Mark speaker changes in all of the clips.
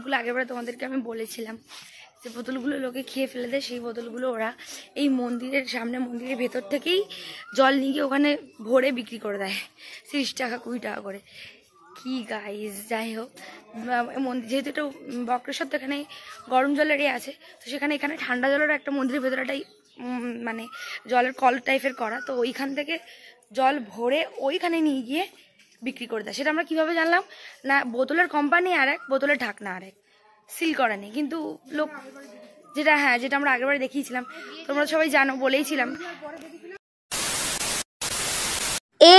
Speaker 1: বোতলগুলো আগেরবারে তোমাদেরকে আমি বলেছিলাম যে বোতলগুলো লোকে খেয়ে ফেলে দেয়, সেই বোতলগুলো ওরা এই মন্দিরের সামনে, মন্দিরের ভেতর থেকেই জল নিয়ে গিয়ে ওখানে ভরে বিক্রি করে দেয় 30 টাকা 20 টাকা করে। কি গাইজ, যাই হোক, মন্দির যেহেতু এটা বক্রেশ্বর, তো এখানে গরম জলেরই আছে, তো সেখানে এখানে ঠান্ডা জলের একটা মন্দিরের ভেতরে একটাই মানে জলের কল টাইপের করা, তো ওইখান থেকে জল ভরে ওইখানে নিয়ে গিয়ে বিক্রি করে দেয়। সেটা আমরা কিভাবে জানলাম না, বোতলের কোম্পানি আর এক, বোতলের ঢাকনা আর এক, সিল করা নেই কিন্তু লোক, যেটা যেটা আমরা আগেরবার দেখিয়েছিলাম, তোমরা সবাই জানো, বলেইছিলাম।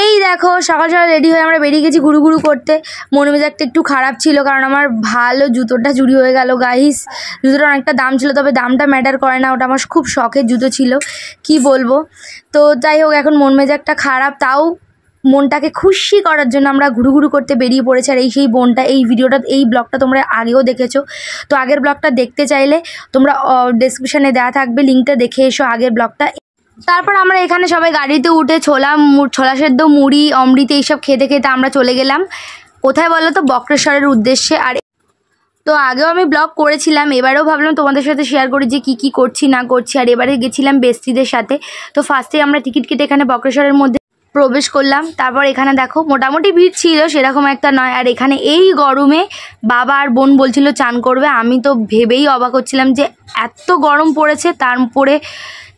Speaker 1: এই দেখো সকাল সকাল রেডি হয়ে আমরা বেরিয়ে গেছি ঘুরু ঘুরু করতে। মনে মেজাজটা একটু খারাপ ছিল কারণ আমার ভালো জুতোটা চুরি হয়ে গেল গাইস। জুতোটা অনেকটা দাম ছিল, তবে দামটা ম্যাটার করে না, ওটা আমার খুব শখের জুতো ছিল, কি বলবো। তো যাই হোক, এখন মন মেজাজটা খারাপ, তাও মনটাকে খুশি করার জন্য আমরা ঘুরু ঘুরু করতে বেরিয়ে পড়েছি। আর এই সেই বোনটা, এই ভিডিওটা, এই ব্লগটা তোমরা আগেও দেখেছো, তো আগের ব্লগটা দেখতে চাইলে তোমরা ডেসক্রিপশানে দেওয়া থাকবে, লিঙ্কটা দেখে এসো আগের ব্লগটা। তারপর আমরা এখানে সবাই গাড়িতে উঠে ছোলা সেদ্ধ, মুড়ি, অমৃত এইসব খেতে খেতে আমরা চলে গেলাম কোথায় বলো তো, বক্রেশ্বরের উদ্দেশ্যে। আর তো আগেও আমি ব্লগ করেছিলাম, এবারেও ভাবলাম তোমাদের সাথে শেয়ার করি যে কি করছি না করছি। আর এবারে গেছিলাম বেস্টিদের সাথে। তো ফার্স্টে আমরা টিকিট কেটে এখানে বক্রেশ্বরের মধ্যে প্রবেশ করলাম। তারপর এখানে দেখো মোটামুটি ভিড় ছিল, সেরকম একটা নয়। আর এখানে এই গরমে বাবা আর বোন বলছিল চান করবে, আমি তো ভেবেই অবাক হচ্ছিলাম যে এত গরম পড়েছে, তারপরে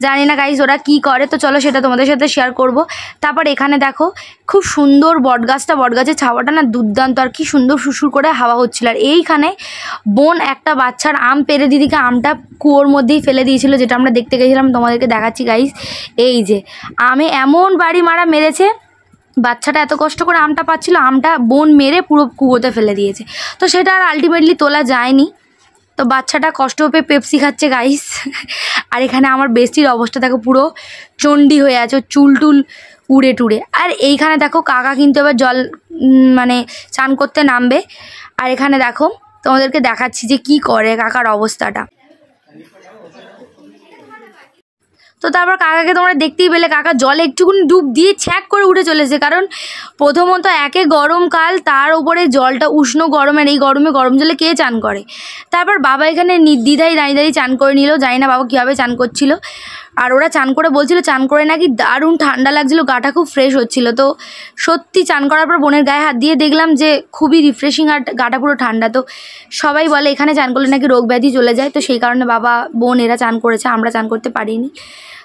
Speaker 1: জানি না গাইস ওরা কী করে, তো চলো সেটা তোমাদের সাথে শেয়ার করব। তারপর এখানে দেখো খুব সুন্দর বটগাছটা, বটগাছের ছাওয়াটা না দুর্দান্ত, আর কি সুন্দর সুসুর করে হাওয়া হচ্ছিল। আর এইখানে বোন একটা বাচ্চার আম পেড়ে দিদিকে আমটা কুয়োর মধ্যেই ফেলে দিয়েছিল, যেটা আমরা দেখতে গেছিলাম, তোমাদেরকে দেখাচ্ছি গাইস। এই যে আমে এমন বাড়ি মারা মেরেছে, বাচ্চাটা এত কষ্ট করে আমটা পাচ্ছিল, আমটা বোন মেরে পুরো কুয়োতে ফেলে দিয়েছে। তো সেটা আর আলটিমেটলি তোলা যায়নি, তো বাচ্চাটা কষ্ট পেয়ে পেপসি খাচ্ছে গাইস। আর এখানে আমার বেস্টির অবস্থা দেখো, পুরো চণ্ডী হয়ে আছে, চুল টুল উড়ে টুড়ে। আর এইখানে দেখো কাকা কিন্তু এবার জল মানে চান করতে নামবে। আর এখানে দেখো তোমাদেরকে দেখাচ্ছি যে কি করে কাকার অবস্থাটা। তো তারপর কাকাকে তোমরা দেখতেই পেলে, কাকা জলে একটুকুনি ডুব দিয়ে ছ্যাক করে উঠে চলেছে, কারণ প্রথমত একে গরমকাল, তার উপরে জলটা উষ্ণ গরমের, এই গরমে গরম জলে কে চান করে। তারপর বাবা এখানে নির্দ্বিধায় দাঁড়িয়ে চান করে নিল, জানি না বাবা কীভাবে চান করছিল। আর ওরা চান করে বলছিল, চান করে নাকি দারুণ ঠান্ডা লাগছিল, গাটা খুব ফ্রেশ হচ্ছিল। তো সত্যি চান করার পর বোনের গায়ে হাত দিয়ে দেখলাম যে খুবই রিফ্রেশিং, আর গাটা পুরো ঠান্ডা। তো সবাই বলে এখানে চান করলে নাকি রোগ ব্যাধি চলে যায়, তো সেই কারণে বাবা বোন এরা চান করেছে, আমরা চান করতে পারিনি।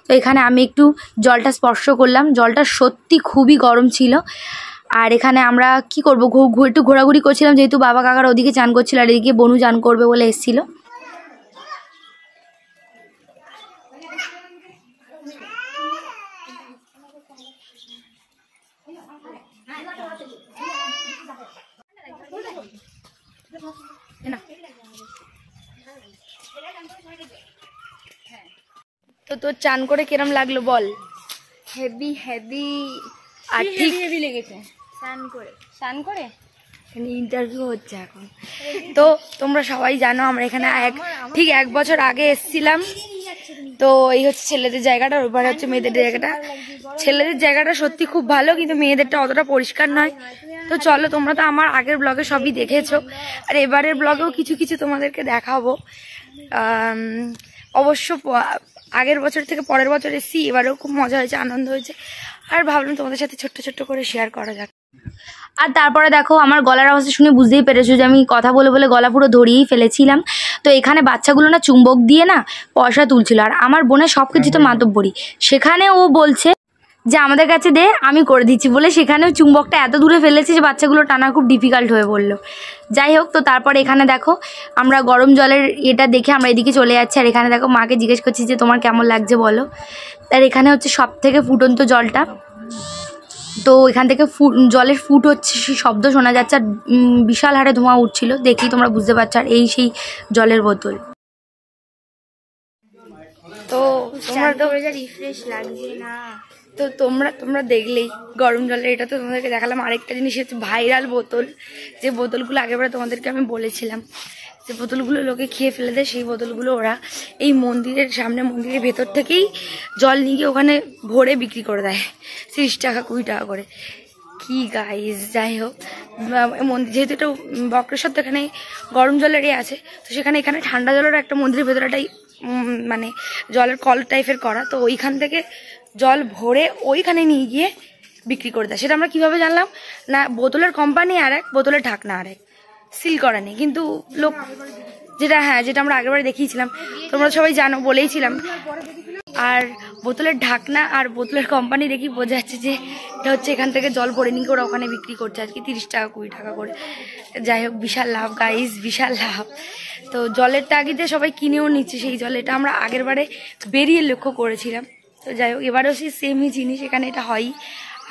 Speaker 1: তো এখানে আমি একটু জলটা স্পর্শ করলাম, জলটা সত্যি খুবই গরম ছিল। আর এখানে আমরা কি করব, একটু ঘোরাঘুরি করছিলাম, যেহেতু বাবা কাকার ওদিকে চান করছিল, আর এদিকে বনু চান করবে বলে এসেছিল। তো তোর চান করে কিরম লাগলো বল?
Speaker 2: হেভি হেভি,
Speaker 1: আর ঠিক
Speaker 2: হেভি লেগেছে স্নান করে
Speaker 1: ইন্টারভিউ হচ্ছে এখন। তো তোমরা সবাই জানো আমরা এখানে ঠিক 1 বছর আগে এসেছিলাম। তো এই হচ্ছে ছেলেদের জায়গাটা, ওইবার হচ্ছে মেয়েদের জায়গাটা। ছেলেদের জায়গাটা সত্যি খুব ভালো, কিন্তু মেয়েদেরটা অতটা পরিষ্কার নয়। তো চলো, তোমরা তো আমার আগের ব্লগে সবই দেখেছো, আর এবারের ব্লগেও কিছু কিছু তোমাদেরকে দেখাবো। অবশ্য আগের বছর থেকে পরের বছর এসেছি, এবারেও খুব মজা হয়েছে, আনন্দ হয়েছে, আর ভাবলাম তোমাদের সাথে ছোট্ট ছোট্ট করে শেয়ার করা যাক। আর তারপরে দেখো আমার গলার অবস্থা শুনে বুঝতেই পেরেছো যে আমি কথা বলে বলে গলা পুরো ধরিয়েই ফেলেছিলাম। তো এখানে বাচ্চাগুলো না চুম্বক দিয়ে না পয়সা তুলছিল, আর আমার বোনের সব কিছু তো মাতব্বরি, সেখানে ও বলছে যে আমাদের কাছে দে, আমি করে দিচ্ছি বলে সেখানেও চুম্বকটা এত দূরে ফেলেছে যে বাচ্চাগুলো টানা খুব ডিফিকাল্ট হয়ে পড়লো। যাই হোক, তো তারপরে এখানে দেখো আমরা গরম জলের এটা দেখে আমরা এদিকে চলে যাচ্ছি। আর এখানে দেখো মাকে জিজ্ঞেস করছি যে তোমার কেমন লাগছে বলো। আর এখানে হচ্ছে সব থেকে ফুটন্ত জলটা, তো এখান থেকে জলের ফুট হচ্ছে, সেই শব্দ শোনা যাচ্ছে, আর বিশাল হারে ধোঁয়া উঠছিল, দেখি তোমরা বুঝতে পারছো। আর এই সেই জলের বোতল। তো তোমরা তো
Speaker 2: রিফ্রেশ লাগছে না,
Speaker 1: তো তোমরা দেখলেই গরম জলের এটা তো তোমাদেরকে দেখালাম। আরেকটা জিনিস হচ্ছে ভাইরাল বোতল, যে বোতলগুলো আগেরবারে তোমাদেরকে আমি বলেছিলাম যে বোতলগুলো লোকে খেয়ে ফেলে দেয়, সেই বোতলগুলো ওরা এই মন্দিরের সামনে, মন্দিরের ভেতর থেকেই জল নিয়ে গিয়ে ওখানে ভরে বিক্রি করে দেয় 30 টাকা 20 টাকা করে। কি গাইস, যাই হোক মন্দির যেহেতু এটা বক্রেশ্বর, তো এখানে গরম জলেরই আছে, তো সেখানে এখানে ঠান্ডা জলের একটা মন্দিরের ভেতরটাই মানে জলের কল টাইপের করা, তো ওইখান থেকে জল ভরে ওইখানে নিয়ে গিয়ে বিক্রি করে দেয়। সেটা আমরা কিভাবে জানলাম না, বোতলের কোম্পানি আর এক, বোতলের ঢাকনা আর এক, সিল করা নেই কিন্তু লোক যেটা, হ্যাঁ যেটা আমরা আগেরবারে দেখিয়েছিলাম, তোমরা সবাই জানো বলেইছিলাম। আর বোতলের ঢাকনা আর বোতলের কোম্পানি দেখি বোঝা যাচ্ছে যে এটা হচ্ছে এখান থেকে জল ভরে নিয়ে করে ওখানে বিক্রি করছে আজকে 30 টাকা 20 টাকা করে। যাই হোক বিশাল লাভ গাইস, বিশাল লাভ। তো জলের তাগিদে সবাই কিনেও নিচ্ছে সেই জল, এটা আমরা আগেরবারে বেরিয়ে লক্ষ্য করেছিলাম। তো যাই হোক এবারেও সেই সেমই জিনিস এখানে এটা হয়ই।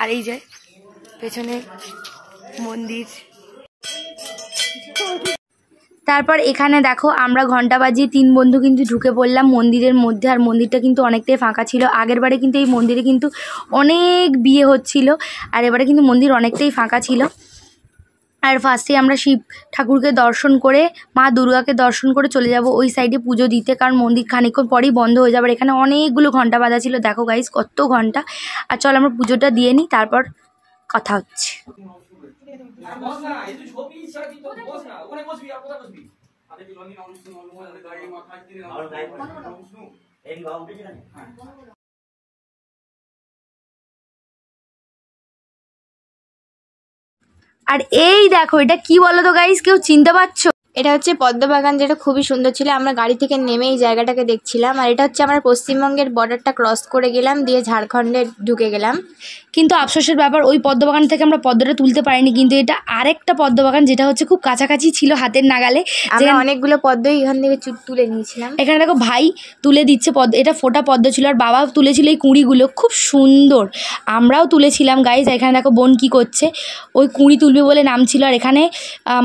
Speaker 1: আর এই যে পেছনে মন্দির, তারপর এখানে দেখো আমরা ঘন্টা বাজিয়ে 3 বন্ধু কিন্তু ঢুকে পড়লাম মন্দিরের মধ্যে। আর মন্দিরটা কিন্তু অনেকটাই ফাঁকা ছিল, আগের বারে কিন্তু এই মন্দিরে কিন্তু অনেক বিয়ে হচ্ছিল, আর এবারে কিন্তু মন্দির অনেকটাই ফাঁকা ছিল। আর ফার্স্টে আমরা শিব ঠাকুরকে দর্শন করে মা দুর্গাকে দর্শন করে চলে যাব ওই সাইডে পুজো দিতে, কারণ মন্দির খানিকক্ষণ পরেই বন্ধ হয়ে যাবে। এখানে অনেকগুলো ঘন্টা বাজা ছিল, দেখো গাইস কত ঘন্টা। আর চল আমরা পুজোটা দিয়ে নিই, তারপর কথা হচ্ছে। আর এই দেখো এটা কি বলো তো গাইস, কেউ চিনতে পারছো?
Speaker 2: এটা হচ্ছে পদ্মবাগান, যেটা খুবই সুন্দর ছিল। আমরা গাড়ি থেকে নেমে এই জায়গাটাকে দেখছিলাম। আর এটা হচ্ছে আমরা পশ্চিমবঙ্গের বর্ডারটা ক্রস করে গেলাম, দিয়ে ঝাড়খণ্ডে ঢুকে গেলাম।
Speaker 1: কিন্তু আফসোসের ব্যাপার ওই পদ্মবাগান থেকে আমরা পদ্মটা তুলতে পারিনি, কিন্তু এটা আরেকটা পদ্মবাগান যেটা হচ্ছে খুব কাছাকাছি ছিল হাতের নাগালে।
Speaker 2: আমরা অনেকগুলো পদ্মই এখান থেকে তুলে নিয়েছিলাম।
Speaker 1: এখানে দেখো ভাই তুলে দিচ্ছে পদ্ম, এটা ফোটা পদ্ম ছিল, আর বাবা তুলেছিল এই কুঁড়িগুলো, খুব সুন্দর। আমরাও তুলেছিলাম গাইজ। এখানে দেখো বোন কি করছে, ওই কুঁড়ি তুলবে বলে নামছিল। আর এখানে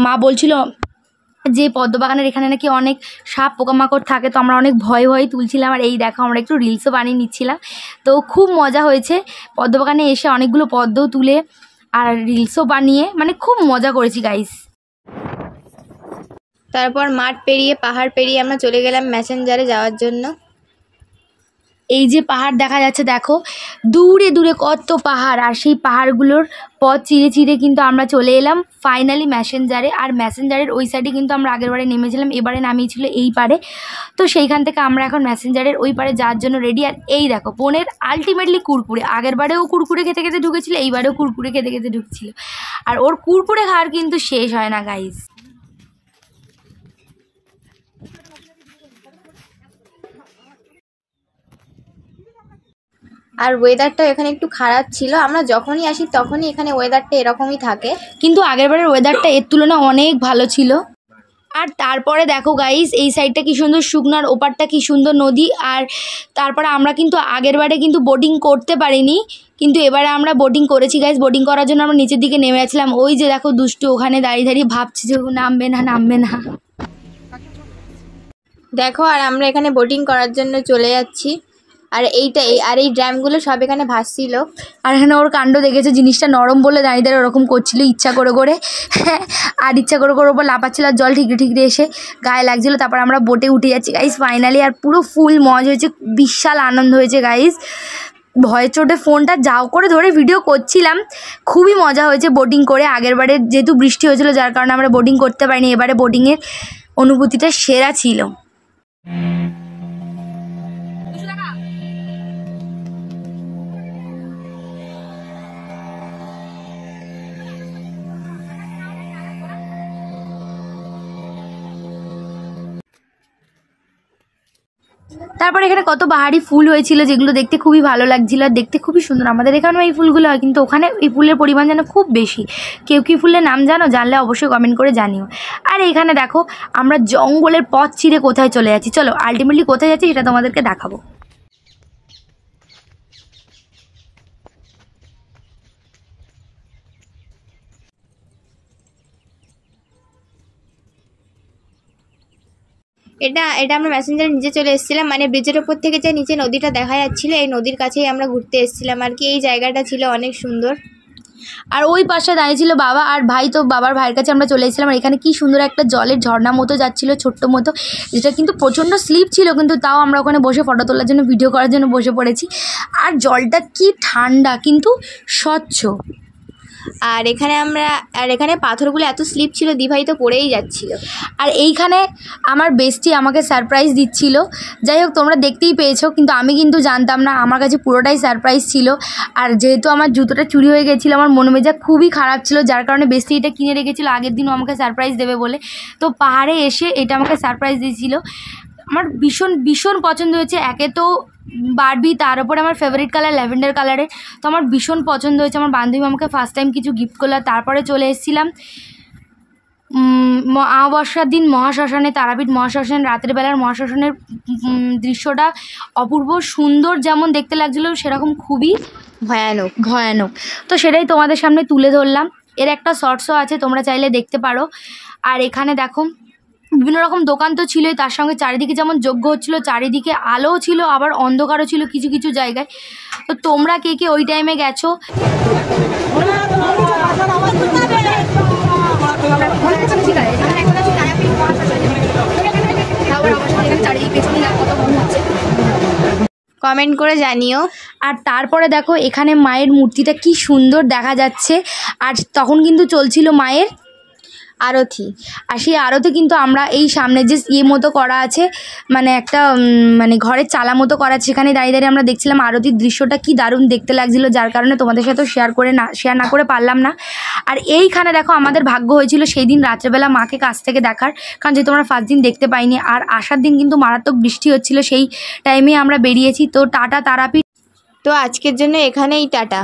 Speaker 1: মা বলছিল যে পদ্মবাগানের এখানে নাকি অনেক সাপ পোকামাকড় থাকে, তো আমরা অনেক ভয়ে ভয়ে তুলছিলাম। আর এই দেখো আমরা একটু রিলসও বানিয়ে নিচ্ছিলাম, তো খুব মজা হয়েছে পদ্মবাগানে এসে অনেকগুলো পদ্মও তুলে আর রিলসও বানিয়ে, মানে খুব মজা করেছি গাইস।
Speaker 2: তারপর মাঠ পেরিয়ে পাহাড় পেরিয়ে আমরা চলে গেলাম ম্যাসেঞ্জারে যাওয়ার জন্য।
Speaker 1: এই যে পাহাড় দেখা যাচ্ছে দেখো, দূরে দূরে কত পাহাড়, আর সেই পাহাড়গুলোর পথ চিরে চিরে কিন্তু আমরা চলে এলাম ফাইনালি ম্যাসেঞ্জারে। আর ম্যাসেঞ্জারের ওই সাইডে কিন্তু আমরা আগেরবারে নেমেছিলাম, এবারে নামিয়েছিল এই পারে, তো সেইখান থেকে আমরা এখন ম্যাসেঞ্জারের ওই পারে যাওয়ার জন্য রেডি। আর এই দেখো বোনের আলটিমেটলি কুরকুরে, আগেরবারেও কুরকুরে খেতে খেতে ঢুকেছিল, এইবারেও কুরকুরে খেতে খেতে ঢুকছিল। আর ওর কুরকুরে খাওয়ার কিন্তু শেষ হয় না গাইস।
Speaker 2: আর ওয়েদারটা এখানে একটু খারাপ ছিল, আমরা যখনই আসি তখনই এখানে ওয়েদারটা এরকমই থাকে,
Speaker 1: কিন্তু আগেরবারের ওয়েদারটা এর তুলনায় অনেক ভালো ছিল। আর তারপরে দেখো গাইস এই সাইডটা কি সুন্দর শুকনো, আর ওপারটা কি সুন্দর নদী। আর তারপরে আমরা কিন্তু আগেরবারে কিন্তু বোটিং করতে পারিনি, কিন্তু এবারে আমরা বোটিং করেছি গাইস। বোটিং করার জন্য আমরা নিচের দিকে নেমে আসছিলাম, ওই যে দেখো দুষ্টু ওখানে দাঁড়িয়ে দাঁড়িয়ে ভাবছি যে নামবে না নামবে না।
Speaker 2: দেখো আর আমরা এখানে বোটিং করার জন্য চলে যাচ্ছি। আর এই ড্রামগুলো সব এখানে ভাসছিল।
Speaker 1: আর এখানে ওর কাণ্ড দেখেছে, জিনিসটা নরম বলে দাঁড়িয়ে দাঁড়িয়ে ওরকম করছিল ইচ্ছা করে করে, আর ইচ্ছা করে করে ওপর লাফাচ্ছিল, আর জল ঠিকরে ঠিকরে এসে গায়ে লাগছিলো। তারপর আমরা বোটে উঠে যাচ্ছি গাইস ফাইনালি, আর পুরো ফুল মজা হয়েছে, বিশাল আনন্দ হয়েছে গাইস। ভয়ের চোটে ফোনটা যাও করে ধরে ভিডিও করছিলাম, খুবই মজা হয়েছে বোটিং করে। আগেরবারে যেহেতু বৃষ্টি হয়েছিল যার কারণে আমরা বোটিং করতে পারিনি, এবারে বোটিংয়ের অনুভূতিটা সেরা ছিল। তারপর এখানে কত বাহারি ফুল হয়েছিল যেগুলো দেখতে খুবই ভালো লাগছিল, আর দেখতে খুবই সুন্দর। আমাদের এখানেও এই ফুলগুলো হয়, কিন্তু ওখানে এই ফুলের পরিমাণ যেন খুব বেশি। কেউ কি ফুলের নাম জানো? জানলে অবশ্যই কমেন্ট করে জানিও। আর এখানে দেখো আমরা জঙ্গলের পথ চিরে কোথায় চলে যাচ্ছি, চলো আলটিমেটলি কোথায় যাচ্ছি সেটা তোমাদেরকে দেখাবো।
Speaker 2: এটা আমরা ম্যাসেঞ্জারের নিচে চলে এসেছিলাম, মানে ব্রিজের ওপর থেকে যে নিচে নদীটা দেখা যাচ্ছিল, এই নদীর কাছেই আমরা ঘুরতে এসেছিলাম আর কি। এই জায়গাটা ছিল অনেক সুন্দর।
Speaker 1: আর ওই পাশে দাঁড়িয়েছিল বাবা আর ভাই, তো বাবার ভাইয়ের কাছে আমরা চলে এসেছিলাম। আর এখানে কি সুন্দর একটা জলের ঝর্ণা মতো যাচ্ছিল ছোট্ট মতো, যেটা কিন্তু প্রচণ্ড স্লিপ ছিল, কিন্তু তাও আমরা ওখানে বসে ফটো তোলার জন্য ভিডিও করার জন্য বসে পড়েছি। আর জলটা কি ঠান্ডা কিন্তু স্বচ্ছ।
Speaker 2: আর এখানে পাথরগুলো এত স্লিপ ছিল, দিভাই তো পড়েই যাচ্ছিল।
Speaker 1: আর এইখানে আমার বেস্টি আমাকে সারপ্রাইজ দিচ্ছিল। যাই হোক, তোমরা দেখতেই পেয়েছো, কিন্তু আমি কিন্তু জানতাম না, আমার কাছে পুরোটাই সারপ্রাইজ ছিল। আর যেহেতু আমার জুতোটা চুরি হয়ে গেছিলো, আমার মন মেজাজ খুবই খারাপ ছিল, যার কারণে বেস্টি এটা কিনে রেখেছিলো আগের দিনও আমাকে সারপ্রাইজ দেবে বলে। তো পাহাড়ে এসে এটা আমাকে সারপ্রাইজ দিয়েছিল। আমার ভীষণ ভীষণ পছন্দ হয়েছে। একে তো বারবি, তার উপরে আমার ফেভারিট কালার ল্যাভেন্ডার কালারে, তো আমার ভীষণ পছন্দ হয়েছে। আমার বান্ধবী আমাকে ফার্স্ট টাইম কিছু গিফট করলো। তারপরে চলে এসেছিলাম অমাবস্যার দিন মহাশ্মশানে, তারাপীঠ মহাশ্মশান। রাতের বেলার মহাশ্মশানের দৃশ্যটা অপূর্ব সুন্দর, যেমন দেখতে লাগছিল সেরকম খুবই ভয়ানক। তো সেটাই তোমাদের সামনে তুলে ধরলাম। এর একটা শর্টসও আছে, তোমরা চাইলে দেখতে পারো। আর এখানে দেখো বিভিন্ন রকম দোকান তো ছিলই, তার সঙ্গে চারিদিকে যেমন যজ্ঞ হচ্ছিলো, চারিদিকে আলোও ছিল, আবার অন্ধকারও ছিল কিছু কিছু জায়গায়। তো তোমরা কে কে ওই টাইমে গেছো?
Speaker 2: কমেন্ট করে জানিও।
Speaker 1: আর তারপরে দেখো এখানে মায়ের মূর্তিটা কি সুন্দর দেখা যাচ্ছে। আর তখন কিন্তু চলছিল মায়ের
Speaker 2: আরতি।
Speaker 1: আর সেই আরতি কিন্তু আমরা এই সামনে যে মতো করা আছে, মানে একটা মানে ঘরের চালা মতো করা আছে, সেখানে দাঁড়িয়ে দাঁড়িয়ে আমরা দেখছিলাম আরতির দৃশ্যটা কি দারুণ দেখতে লাগছিল, যার কারণে তোমাদের সাথে শেয়ার না করে পারলাম না। আর এইখানে দেখো আমাদের ভাগ্য হয়েছিল সেই দিন রাত্রেবেলা মাকে কাছ থেকে দেখার, কারণ যেহেতু আমরা ফার্স্ট দিন দেখতে পাইনি। আর আসার দিন কিন্তু মারাত্মক বৃষ্টি হচ্ছিল, সেই টাইমে আমরা বেরিয়েছি। তো টাটা তারাপীঠ।
Speaker 2: তো আজকের জন্য এখানেই টাটা।